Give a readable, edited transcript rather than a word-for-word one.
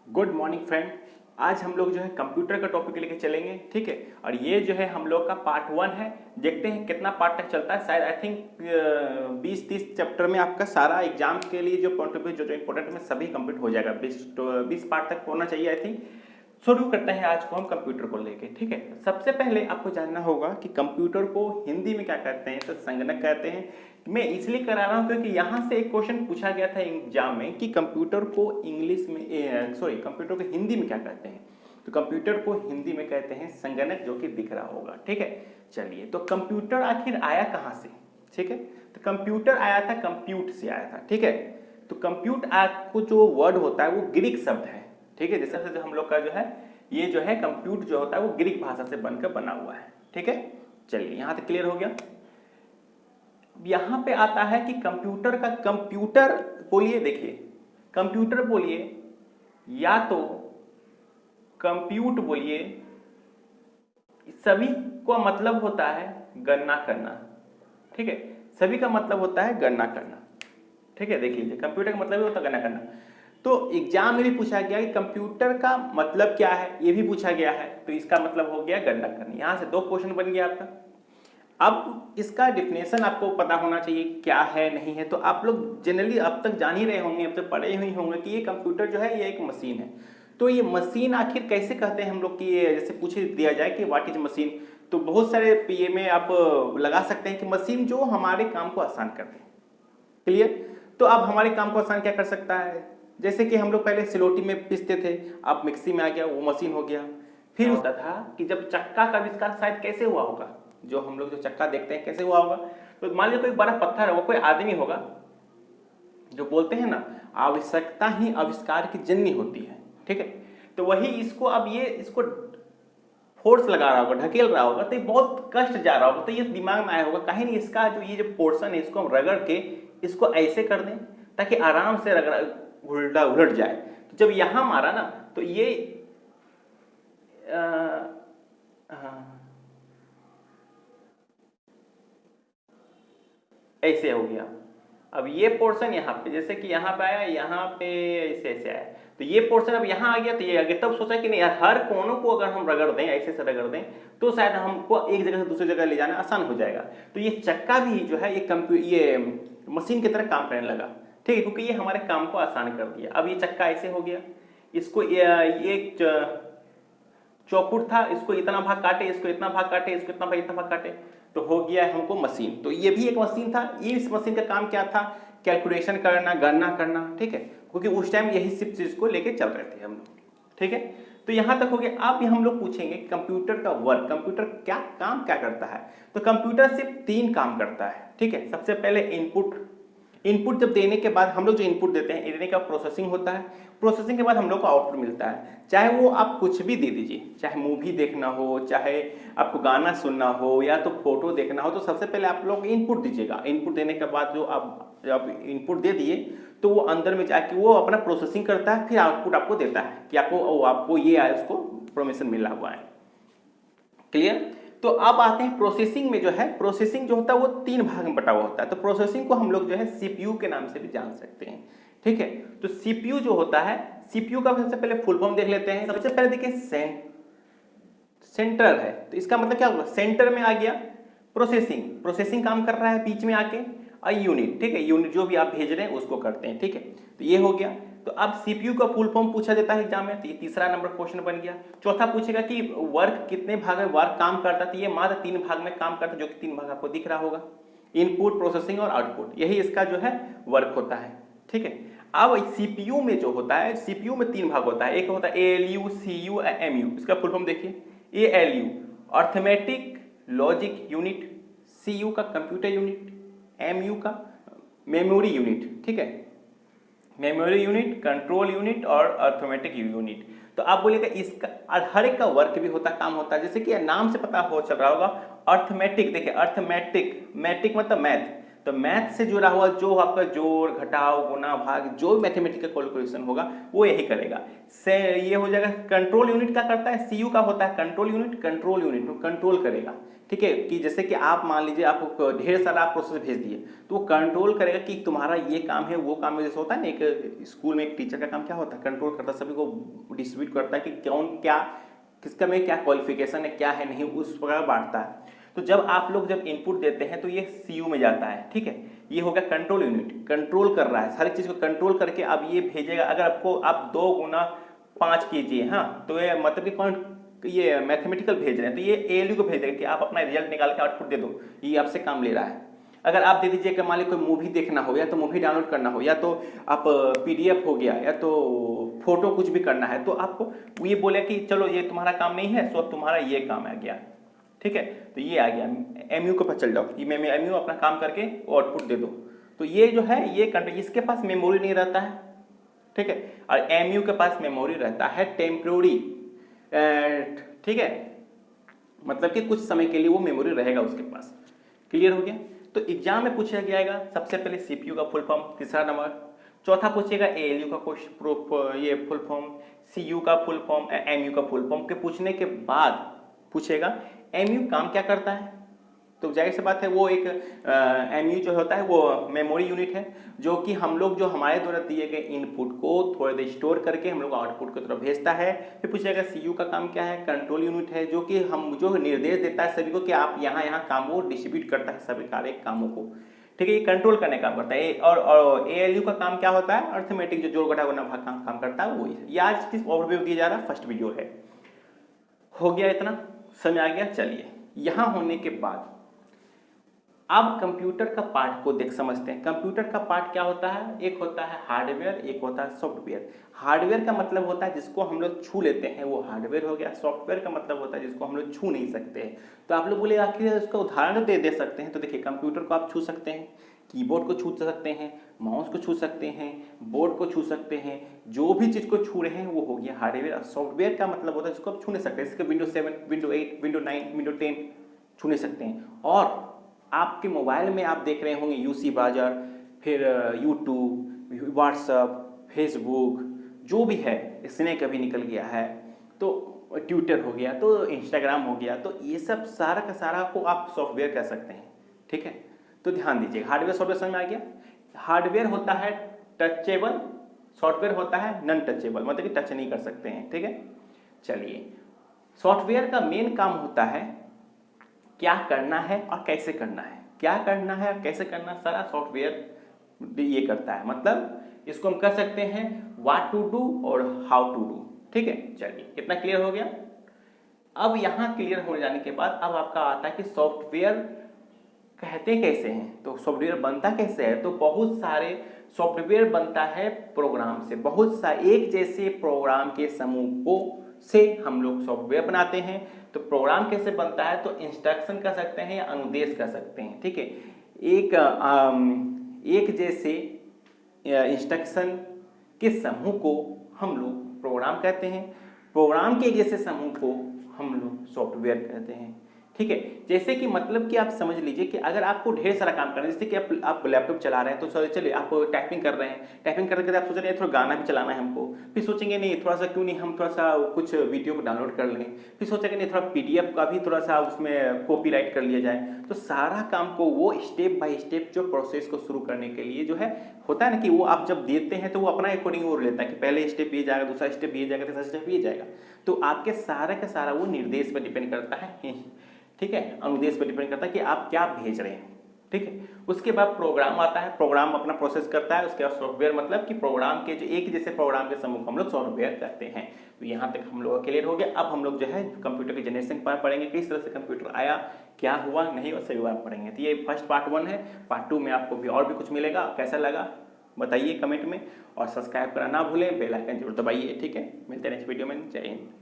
Good morning friend. आज हम लोग जो है कंप्यूटर का टॉपिक लेके चलेंगे, ठीक है। और ये जो है हम लोग का पार्ट 1 है। देखते हैं कितना पार्ट तक चलता है। शायद आई थिंक 20-30 चैप्टर में आपका सारा एग्जाम के लिए जो पॉइंट ऑफ व्यू जो इंपॉर्टेंट में सभी कंप्लीट हो जाएगा। 20 पार्ट तक होना चाहिए आई थिंक। शुरू करते हैं आज को हम कंप्यूटर को लेके, ठीक है। सबसे पहले आपको जानना होगा कि कंप्यूटर को हिंदी में क्या कहते हैं। तो संगणक कहते हैं। मैं इसलिए करा रहा हूं क्योंकि यहां से एक क्वेश्चन पूछा गया था एग्जाम में कि कंप्यूटर को इंग्लिश में कंप्यूटर को हिंदी में क्या कहते हैं। तो कंप्यूटर को हिंदी में कहते हैं संगणक, जो कि दिख रहा होगा, ठीक है। चलिए, तो कंप्यूटर आखिर आया कहां से, ठीक है। तो कंप्यूटर आया था कंप्यूट से आया था, ठीक है। तो कंप्यूट को जो वर्ड होता है वो ग्रीक शब्द है, ठीक है। जैसे जो हम लोग का जो है ये जो है कंप्यूट जो होता है वो ग्रीक भाषा से बनकर बना हुआ है, ठीक है। चलिए, यहां तक क्लियर हो गया। यहां पे आता है कि कंप्यूटर का कंप्यूटर बोलिए, देखिए कंप्यूटर बोलिए या तो कंप्यूट बोलिए, सभी का मतलब होता है गणना करना, ठीक है। सभी का मतलब होता है गणना करना, ठीक है। देख लीजिए, कंप्यूटर का मतलब ही होता है गणना करना। तो एग्जाम में भी पूछा गया कि कंप्यूटर का मतलब क्या है, ये भी पूछा गया है। तो इसका मतलब हो गया गणना करना। यहां से 2 क्वेश्चन बन गया आपका। अब इसका डिफिनेशन आपको पता होना चाहिए क्या है नहीं है। तो आप लोग जनरली अब तक जान ही रहे होंगे, अब तक पढ़े ही होंगे कि ये कंप्यूटर जो है ये एक मशीन है। तो ये मशीन आखिर कैसे कहते हैं हम लोग कि जैसे पूछ दिया जाए कि व्हाट इज मशीन, तो बहुत सारे पीए में आप लगा सकते हैं कि मशीन जो हमारे काम को आसान कर दे। क्लियर। तो अब हमारे काम को आसान क्या कर सकता है, जैसे कि हम लोग पहले सिलोटी में पीसते थे, अब मिक्सी में आ गया, वो मशीन हो गया। फिर होता था कि जब चक्का का आविष्कार शायद कैसे हुआ होगा, जो हम लोग जो चक्का देखते हैं कैसे हुआ होगा। तो मान लीजिए कोई बड़ा पत्थर है, वो कोई आदमी होगा, जो बोलते हैं ना आवश्यकता ही आविष्कार की जननी होती है, ठीक है। तो वही इसको अब ये इसको फोर्स लगा रहा होगा, ढकेल रहा होगा, तो ये बहुत कष्ट जा रहा होगा। तो ये दिमाग में आया होगा कहीं नहीं इसका जो ये जो पोर्शन है इसको हम रगड़ के इसको ऐसे कर दें ताकि आराम से रगड़ उलट जाए। तो जब यहां मारा ना तो ये ऐसे हो गया। अब ये पोर्शन यहाँ पे जैसे कि यहाँ पे आया, यहाँ पे ऐसे ऐसे आया, तो ये पोर्शन अब यहाँ आ गया, तो ये आगे तब सोचा कि नहीं यार हर कोनों को अगर हम रगड़ दें, ऐसे से रगड़ दें, तो शायद हमको एक जगह से दूसरी जगह ले जाना आसान हो जाएगा। तो ये चक्का भी जो है ये मशीन की तरह काम करने लगा, ठीक है, क्योंकि ये हमारे काम को आसान कर दिया। अब ये चक्का ऐसे हो गया, इसको ये चौखुट था, इसको इतना भाग काटे, इसको इतना भाग काटे, इसको इतना भाग इतना भाग काटे, तो हो गया हमको मशीन। तो ये भी एक मशीन था। इस मशीन का काम क्या था, कैलकुलेशन करना, गणना करना, ठीक है, क्योंकि उस टाइम यही सिर्फ चीज को लेके चल रहे थे हम लोग, ठीक है। तो यहां तक हो गया। अब हम लोग पूछेंगे कंप्यूटर का वर्क, कंप्यूटर क्या काम क्या करता है। तो कंप्यूटर सिर्फ 3 काम करता है, ठीक है। सबसे पहले इनपुट जब देने के बाद हम लोग जो इनपुट देते हैं, देने का प्रोसेसिंग होता है। प्रोसेसिंग के बाद हम लोग को आउटपुट मिलता है। चाहे वो आप कुछ भी दे दीजिए, चाहे मूवी देखना हो, चाहे आपको गाना सुनना हो, या तो फोटो देखना हो, तो सबसे पहले आप लोग इनपुट दीजिएगा। इनपुट देने के बाद जो आप इनपुट दे दिए तो वो अंदर में जाके वो अपना प्रोसेसिंग करता है, फिर आउटपुट आपको देता है कि आपको ये आया, उसको इंफॉर्मेशन मिला हुआ है। क्लियर। तो अब आते हैं प्रोसेसिंग में। जो है प्रोसेसिंग जो होता है वो 3 भाग में बटा हुआ होता है। तो प्रोसेसिंग को हम लोग जो है सीपीयू के नाम से भी जान सकते हैं, ठीक है। तो सीपीयू जो होता है, सीपीयू का सबसे पहले फुल फॉर्म देख लेते हैं। सबसे पहले देखिए सेंटर है, तो इसका मतलब क्या होगा, सेंटर में आ गया प्रोसेसिंग काम कर रहा है बीच में आके, और यूनिट, ठीक है, यूनिट जो भी आप भेज रहे हैं उसको करते हैं, ठीक है। तो ये हो गया। तो अब सीपीयू का फुल फॉर्म पूछा जाता है एग्जाम में, तो ये तीसरा नंबर क्वेश्चन बन गया। चौथा पूछेगा कि वर्क कितने भाग में वर्क काम करता है, तो ये मात्र 3 भाग में काम करता है, जो कि 3 भाग आपको दिख रहा होगा, इनपुट, प्रोसेसिंग और आउटपुट। यही इसका जो है वर्क होता है, ठीक है। अब सीपीयू में जो होता है, सीपीयू में 3 भाग होता है। एक होता है एएलयू, सीयू, एमयू। इसका फुल फॉर्म देखिए, ALU arithmetic logic unit, CU का कंप्यूटर यूनिट, एमयू का मेमोरी यूनिट, ठीक है, मेमोरी यूनिट, कंट्रोल यूनिट और अर्थमेटिक यूनिट। तो आप बोलिएगा इसका हर एक का वर्क भी होता, काम होता है। जैसे कि नाम से पता हो चल रहा होगा अर्थमेटिक, देखिए अर्थमेटिक, मैटिक मतलब मैथ, तो मैथ से जुड़ा हुआ जो आपका जोड़ घटाव गुना भाग जो मैथमेटिकल कैलकुलेशन होगा वो यही करेगा। से ये हो जाएगा। कंट्रोल यूनिट क्या करता है, सीयू का होता है कंट्रोल यूनिट कंट्रोल करेगा। ठीक है, कि जैसे कि आप मान लीजिए आपको ढेर सारा आप प्रोसेस भेज दिए तो वो कंट्रोल करेगा कि तुम्हारा ये काम है वो काम है। जैसे होता है ना एक स्कूल में एक टीचर का काम क्या होता है, कंट्रोल करता है, सभी को डिस्ट्रीब्यूट करता है कि कौन क्या किसका में क्या क्वालिफिकेशन है क्या है नहीं, उस प्रकार बांटता है। तो जब आप लोग जब इनपुट देते हैं तो ये सीयू में जाता है। ठीक है, ये हो गया कंट्रोल यूनिट, कंट्रोल कर रहा है सारी चीज को कंट्रोल करके अब ये भेजेगा। अगर आपको आप 2 गुना 5 कीजिए, हाँ, तो ये मतलब कि कौन ये मैथमेटिकल भेज रहे हैं तो ये एएलयू को भेज देगा कि आप अपना रिजल्ट निकाल के आउटपुट दे दो, ये आपसे काम ले रहा है। अगर आप दे दीजिए कि मान लीजिए कोई मूवी देखना हो या तो मूवी डाउनलोड करना हो या तो आप पीडीएफ हो गया या तो फोटो कुछ भी करना है तो आपको ये बोले कि चलो ये तुम्हारा काम नहीं है, सो अब तुम्हारा ये काम आ गया। ठीक है, तो ये आ गया एमयू के पास चल जाओ, ये एमयू अपना काम करके आउटपुट दे दो। तो ये जो है ये इसके पास मेमोरी नहीं रहता है। ठीक है, और एमयू के पास मेमोरी रहता है टेम्प्रोरी। ठीक है, मतलब कि कुछ समय के लिए वो मेमोरी रहेगा उसके पास। क्लियर हो गया। तो एग्जाम में पूछा जाएगा सबसे पहले सीपीयू का फुल फॉर्म, तीसरा नंबर, चौथा पूछेगा एएलयू का क्वेश्चन ये फुल फॉर्म, सीयू का फुल फॉर्म, एमयू का फुल फॉर्म के पूछने के बाद पूछेगा एमयू काम क्या करता है। तो जाहिर सी बात है वो एक एमयू जो होता है वो मेमोरी यूनिट है जो कि हम लोग जो हमारे द्वारा दिए गए इनपुट को थोड़ी देर स्टोर करके हम लोग आउटपुट की तरफ भेजता है। फिर पूछेगा सीयू का काम क्या है, कंट्रोल यूनिट है जो कि हम जो निर्देश देता है सभी को कि आप यहाँ काम को डिस्ट्रीब्यूट करता है सभी कार्य कामों को। ठीक है, ये कंट्रोल करने का काम करता है। और एएलयू का काम क्या होता है, अर्थमेटिक जो जोड़ घटा गुणा भाग काम करता है वही है। ये आज किस ओवरव्यू दिया जा रहा है, फर्स्ट वीडियो है। हो गया इतना समझ आ गया। चलिए यहां होने के बाद अब कंप्यूटर का पार्ट को देख समझते हैं। कंप्यूटर का पार्ट क्या होता है, एक होता है हार्डवेयर, एक होता है सॉफ्टवेयर। हार्डवेयर का मतलब होता है जिसको हम लोग छू लेते हैं वो हार्डवेयर हो गया। सॉफ्टवेयर का मतलब होता है जिसको हम लोग छू नहीं सकते। तो आप लोग बोले आखिर उसका उदाहरण दे सकते हैं। तो देखिए कंप्यूटर को आप छू सकते हैं, कीबोर्ड को छू सकते हैं, माउस को छू सकते हैं, बोर्ड को छू सकते हैं, जो भी चीज को छू रहे हैं वो हो गया हार्डवेयर। सॉफ्टवेयर का मतलब होता है जिसको आप छू नहीं सकते, जैसे विंडो 7, विंडो 8, विंडो 9, विंडो 10 छू नहीं सकते हैं। और आपके मोबाइल में आप देख रहे होंगे यूसी ब्राउज़र, फिर यूट्यूब, व्हाट्सएप, फेसबुक जो भी है, स्नैक अभी निकल गया है, तो ट्विटर हो गया, तो इंस्टाग्राम हो गया, तो ये सब सारा का सारा को आप सॉफ्टवेयर कह सकते हैं। ठीक है, तो ध्यान दीजिए हार्डवेयर सॉफ्टवेयर समझ में आ गया। हार्डवेयर होता है टचेबल, सॉफ्टवेयर होता है नॉन टचेबल, मतलब कि टच नहीं कर सकते हैं। ठीक है, चलिए सॉफ्टवेयर का मेन काम होता है क्या करना है और कैसे करना है, क्या करना है और कैसे करना सारा सॉफ्टवेयर ये करता है। मतलब इसको हम कह सकते हैं व्हाट टू डू और हाउ टू डू। ठीक है, चलिए इतना क्लियर हो गया। अब यहाँ क्लियर हो जाने के बाद अब आपका आता है कि सॉफ्टवेयर कहते कैसे हैं, तो सॉफ्टवेयर बनता कैसे है। तो बहुत सारे सॉफ्टवेयर बनता है प्रोग्राम से, बहुत सा एक जैसे प्रोग्राम के समूह को से हम लोग सॉफ्टवेयर बनाते हैं। तो प्रोग्राम कैसे बनता है, तो इंस्ट्रक्शन कह सकते हैं या अनुदेश कह सकते हैं। ठीक है, एक जैसे इंस्ट्रक्शन के समूह को हम लोग प्रोग्राम कहते हैं, प्रोग्राम के जैसे समूह को हम लोग सॉफ्टवेयर कहते हैं। ठीक है, जैसे कि मतलब कि आप समझ लीजिए कि अगर आपको ढेर सारा काम करना है, जैसे कि आप लैपटॉप चला रहे हैं तो चलिए आप टाइपिंग कर रहे हैं, टाइपिंग करके आप सोच रहे हैं थोड़ा गाना भी चलाना है हमको, फिर सोचेंगे नहीं थोड़ा सा क्यों नहीं हम थोड़ा सा कुछ वीडियो को डाउनलोड कर लें, फिर सोचेंगे नहीं थोड़ा पीडीएफ का भी थोड़ा सा उसमें कॉपीराइट कर लिया जाए। तो सारा काम को वो स्टेप बाय स्टेप जो प्रोसेस को शुरू करने के लिए जो है होता है ना कि वो आप जब देते हैं तो वो अपना अकॉर्डिंग वो लेता है कि पहले स्टेप ये जाएगा, दूसरा स्टेप ये जाएगा, तीसरा स्टेप ये जाएगा। तो आपके सारा का सारा वो निर्देश पर डिपेंड करता है। ठीक है, अनुदेश पर डिपेंड करता है कि आप क्या भेज रहे हैं। ठीक है, उसके बाद प्रोग्राम आता है, प्रोग्राम अपना प्रोसेस करता है। उसके बाद सॉफ्टवेयर मतलब कि प्रोग्राम के जो एक जैसे प्रोग्राम के समूह को हम लोग सॉफ्टवेयर कहते हैं। तो यहाँ तक हम लोग क्लियर हो गया। अब हम लोग जो है कंप्यूटर के जनरेशन पर पढ़ेंगे, किस तरह से कंप्यूटर आया, क्या हुआ नहीं, और सभी बात पढ़ेंगे। तो ये फर्स्ट पार्ट 1 है। पार्ट 2 में आपको भी और भी कुछ मिलेगा। कैसा लगा बताइए कमेंट में, और सब्सक्राइब करना ना भूलें, बेल आइकन जरूर दबाइए। ठीक है, मिलते हैं नेक्स्ट वीडियो में। जय हिंद।